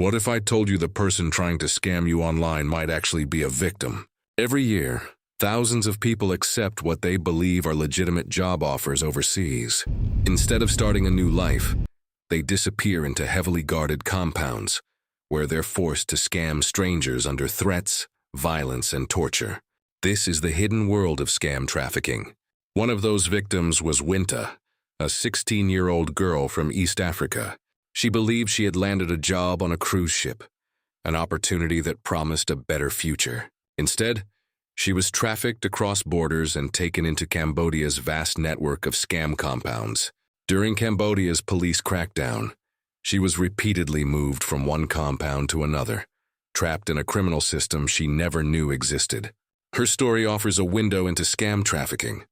What if I told you the person trying to scam you online might actually be a victim? Every year, thousands of people accept what they believe are legitimate job offers overseas. Instead of starting a new life, they disappear into heavily guarded compounds, where they're forced to scam strangers under threats, violence, and torture. This is the hidden world of scam trafficking. One of those victims was Winta, a 16-year-old girl from East Africa. She believed she had landed a job on a cruise ship, an opportunity that promised a better future. Instead, she was trafficked across borders and taken into Cambodia's vast network of scam compounds. During Cambodia's police crackdown, she was repeatedly moved from one compound to another, trapped in a criminal system she never knew existed. Her story offers a window into scam trafficking,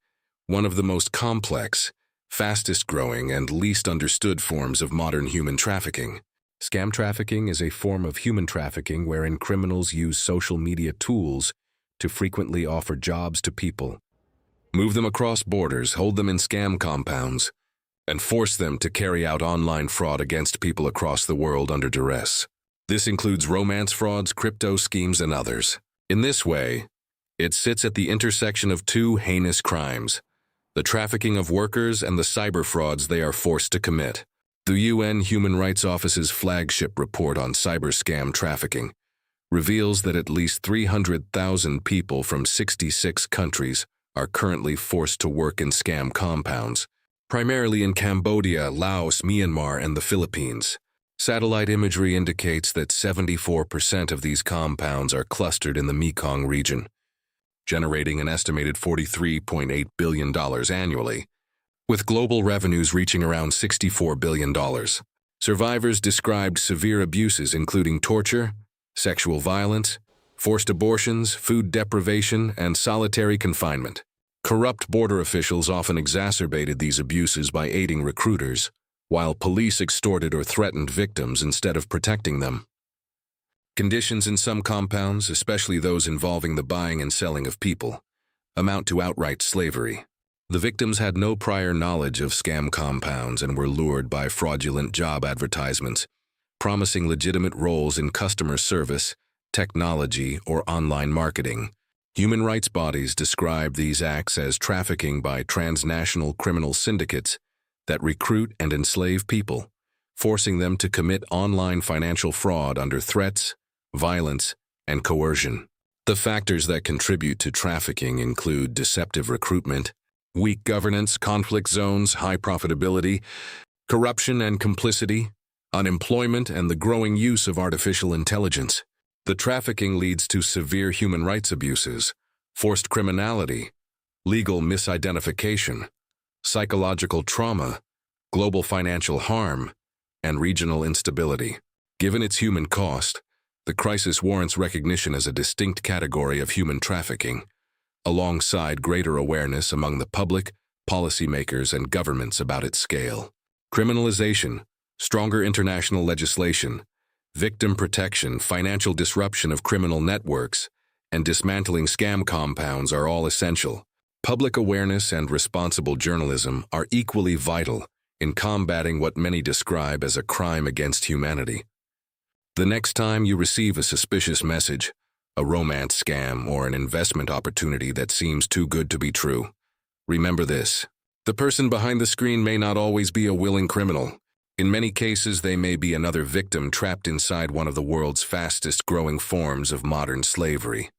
one of the most complex, fastest-growing, and least understood forms of modern human trafficking. Scam trafficking is a form of human trafficking wherein criminals use social media tools to frequently offer jobs to people, move them across borders, hold them in scam compounds, and force them to carry out online fraud against people across the world under duress. This includes romance frauds, crypto schemes, and others. In this way, it sits at the intersection of two heinous crimes: the trafficking of workers and the cyber frauds they are forced to commit. The UN Human Rights Office's flagship report on cyber scam trafficking reveals that at least 300,000 people from 66 countries are currently forced to work in scam compounds, primarily in Cambodia, Laos, Myanmar, and the Philippines. Satellite imagery indicates that 74% of these compounds are clustered in the Mekong region, generating an estimated $43.8 billion annually, with global revenues reaching around $64 billion. Survivors described severe abuses including torture, sexual violence, forced abortions, food deprivation, and solitary confinement. Corrupt border officials often exacerbated these abuses by aiding recruiters, while police extorted or threatened victims instead of protecting them. Conditions in some compounds, especially those involving the buying and selling of people, amount to outright slavery. The victims had no prior knowledge of scam compounds and were lured by fraudulent job advertisements, promising legitimate roles in customer service, technology, or online marketing. Human rights bodies describe these acts as trafficking by transnational criminal syndicates that recruit and enslave people, forcing them to commit online financial fraud under threats, violence, and coercion. The factors that contribute to trafficking include deceptive recruitment, weak governance, conflict zones, high profitability, corruption and complicity, unemployment, and the growing use of artificial intelligence. The trafficking leads to severe human rights abuses, forced criminality, legal misidentification, psychological trauma, global financial harm, and regional instability. Given its human cost, the crisis warrants recognition as a distinct category of human trafficking, alongside greater awareness among the public, policymakers, and governments about its scale. Criminalization, stronger international legislation, victim protection, financial disruption of criminal networks, and dismantling scam compounds are all essential. Public awareness and responsible journalism are equally vital in combating what many describe as a crime against humanity. The next time you receive a suspicious message, a romance scam, or an investment opportunity that seems too good to be true, remember this: the person behind the screen may not always be a willing criminal. In many cases, they may be another victim trapped inside one of the world's fastest-growing forms of modern slavery.